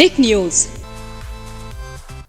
टिक news.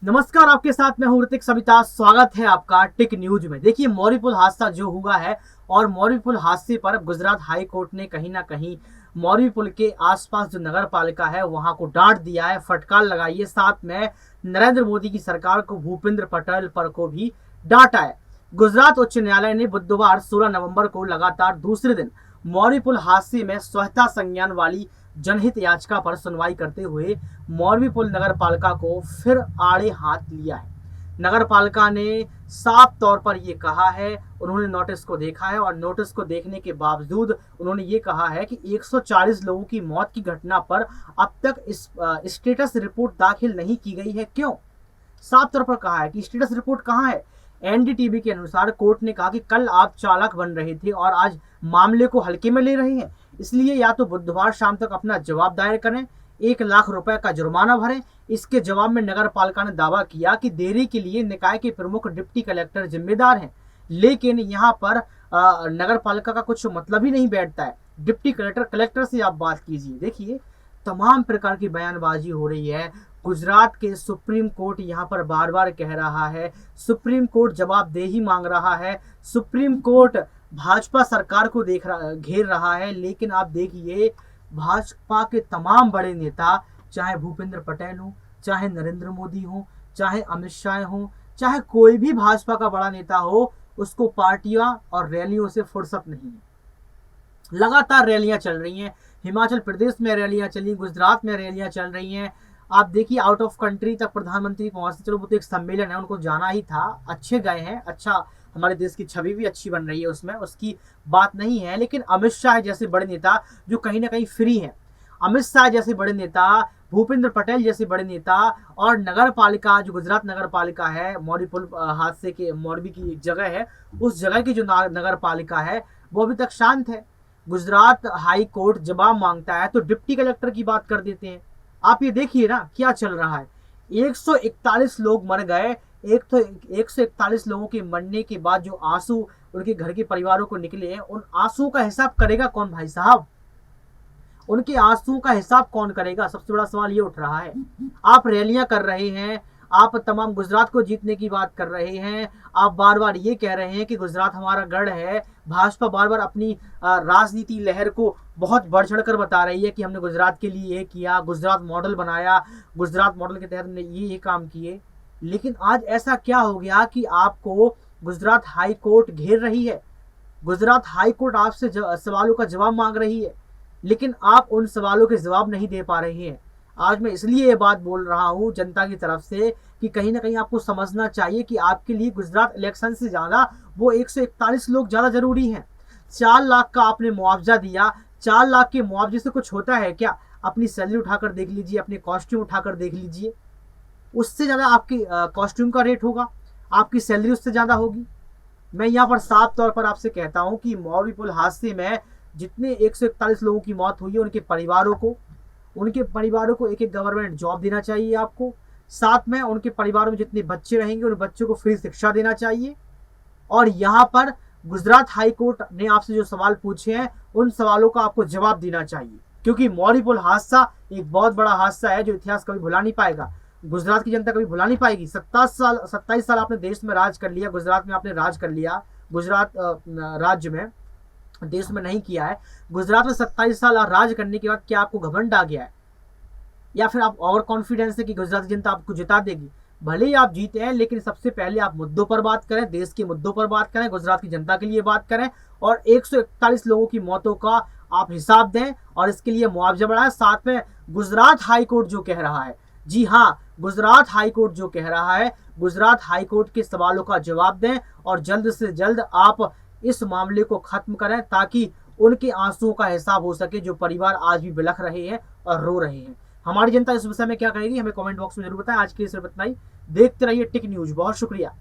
नमस्कार, आपके साथ मैं हूं ऋतिक सविता। स्वागत है आपका टिक न्यूज में। देखिए, मौरी पुल हादसा जो हुआ है और मौरी पुल हादसे पर गुजरात हाई कोर्ट ने कहीं ना कहीं मौरी पुल के आसपास जो नगर पालिका है वहां को डांट दिया है, फटकार लगाई है। साथ में नरेंद्र मोदी की सरकार को, भूपेंद्र पटेल पर को भी डांटा है। गुजरात उच्च न्यायालय ने बुधवार 16 नवंबर को लगातार दूसरे दिन मौरी पुल हादसे में स्वतः संज्ञान वाली जनहित याचिका पर सुनवाई करते हुए मौरवी पुल नगर पालिका को फिर आड़े हाथ लिया है। नगर पालिका ने साफ तौर पर यह कहा है, उन्होंने नोटिस को देखा है और नोटिस को देखने के बावजूद उन्होंने ये कहा है कि 140 लोगों की मौत की घटना पर अब तक स्टेटस रिपोर्ट दाखिल नहीं की गई है। क्यों? साफ तौर पर कहा है कि स्टेटस रिपोर्ट कहां है। एनडीटीवी के अनुसार कोर्ट ने कहा कि कल आप चालक बन रहे थे और आज मामले को हल्के में ले रहे हैं, इसलिए या तो बुधवार शाम तक अपना जवाब दायर करें, 1 लाख रुपए का जुर्माना भरें। इसके जवाब में नगर पालिका ने दावा किया कि देरी के लिए निकाय के प्रमुख डिप्टी कलेक्टर जिम्मेदार हैं, लेकिन यहाँ पर नगर पालिका का कुछ मतलब ही नहीं बैठता है। डिप्टी कलेक्टर से आप बात कीजिए। देखिए, तमाम प्रकार की बयानबाजी हो रही है। गुजरात के सुप्रीम कोर्ट यहाँ पर बार बार कह रहा है, सुप्रीम कोर्ट जवाबदेही मांग रहा है, सुप्रीम कोर्ट भाजपा सरकार को घेर रहा है। लेकिन आप देखिए, भाजपा के तमाम बड़े नेता, चाहे भूपेंद्र पटेल हो, चाहे नरेंद्र मोदी हो, चाहे अमित शाह हो, चाहे कोई भी भाजपा का बड़ा नेता हो, उसको पार्टियां और रैलियों से फुर्सत नहीं है। लगातार रैलियां चल रही हैं। हिमाचल प्रदेश में रैलियां चली, गुजरात में रैलियां चल रही हैं। आप देखिए, आउट ऑफ कंट्री तक प्रधानमंत्री पहुंचते, चलो वो तो एक सम्मेलन है, उनको जाना ही था, अच्छे गए हैं, अच्छा हमारे देश की छवि भी अच्छी बन रही है, उसमें उसकी बात नहीं है। लेकिन अमित शाह जैसे बड़े नेता जो कहीं ना कहीं फ्री हैं, अमित शाह जैसे बड़े नेता, भूपेंद्र पटेल जैसे बड़े नेता और नगर पालिका, जो गुजरात नगर पालिका है, मौरी पुल हादसे के मौरवी की एक जगह है, उस जगह की जो नगर पालिका है वो अभी तक शांत है। गुजरात हाई कोर्ट जवाब मांगता है तो डिप्टी कलेक्टर की बात कर देते हैं। आप ये देखिए ना क्या चल रहा है। 141 लोग मर गए। 141 लोगों के मरने के बाद जो आंसू उनके घर के परिवारों को निकले हैं, उन आंसुओं का हिसाब करेगा कौन भाई साहब? उनके आंसुओं का हिसाब कौन करेगा? सबसे बड़ा सवाल ये उठ रहा है। आप रैलियां कर रहे हैं, आप तमाम गुजरात को जीतने की बात कर रहे हैं, आप बार बार ये कह रहे हैं कि गुजरात हमारा गढ़ है। भाजपा बार बार अपनी राजनीति लहर को बहुत बढ़ चढ़ कर बता रही है कि हमने गुजरात के लिए ये किया, गुजरात मॉडल बनाया, गुजरात मॉडल के तहत हमने ये काम किए। लेकिन आज ऐसा क्या हो गया कि आपको गुजरात हाई कोर्ट घेर रही है? गुजरात हाई कोर्ट आपसे सवालों का जवाब मांग रही है, लेकिन आप उन सवालों के जवाब नहीं दे पा रहे हैं। आज मैं इसलिए ये बात बोल रहा हूं जनता की तरफ से कि कहीं ना कहीं आपको समझना चाहिए कि आपके लिए गुजरात इलेक्शन से ज्यादा वो 141 लोग ज्यादा जरूरी हैं। 4 लाख का आपने मुआवजा दिया। 4 लाख के मुआवजे से कुछ होता है क्या? अपनी सैलरी उठाकर देख लीजिए, अपने कॉस्ट्यूम उठाकर देख लीजिए, उससे ज्यादा आपकी कॉस्ट्यूम का रेट होगा, आपकी सैलरी उससे ज्यादा होगी। मैं यहाँ पर साफ तौर पर आपसे कहता हूँ कि मौरवी पुल हादसे में जितने 141 लोगों की मौत हुई है, उनके परिवारों को एक एक गवर्नमेंट जॉब देना चाहिए आपको। साथ में उनके परिवारों में जितने बच्चे रहेंगे, उन बच्चों को फ्री शिक्षा देना चाहिए। और यहाँ पर गुजरात हाई कोर्ट ने आपसे जो सवाल पूछे हैं, उन सवालों का आपको जवाब देना चाहिए, क्योंकि मौरी पुल हादसा एक बहुत बड़ा हादसा है जो इतिहास कभी भुला नहीं पाएगा, गुजरात की जनता कभी भुला नहीं पाएगी। 27 साल आपने देश में राज कर लिया, गुजरात में आपने राज कर लिया, गुजरात राज्य में, देश में नहीं किया है। गुजरात में 27 साल राज करने के बाद क्या आपको घमंड आ गया है, या फिर आप ओवर कॉन्फिडेंस है कि गुजरात की जनता आपको जिता देगी? भले ही आप जीते हैं, लेकिन सबसे पहले आप मुद्दों पर बात करें, देश के मुद्दों पर बात करें, गुजरात की जनता के लिए बात करें और 141 लोगों की मौतों का आप हिसाब दें और इसके लिए मुआवजा बढ़ाएं। साथ में गुजरात हाई कोर्ट जो कह रहा है, जी हाँ, गुजरात हाई कोर्ट जो कह रहा है, गुजरात हाई कोर्ट के सवालों का जवाब दें और जल्द से जल्द आप इस मामले को खत्म करें, ताकि उनके आंसुओं का हिसाब हो सके, जो परिवार आज भी बिलख रहे हैं और रो रहे हैं। हमारी जनता इस विषय में क्या कहेगी, हमें कमेंट बॉक्स में जरूर बताएं। आज के लिए सिर्फ इतना ही। देखते रहिए टिक न्यूज। बहुत शुक्रिया।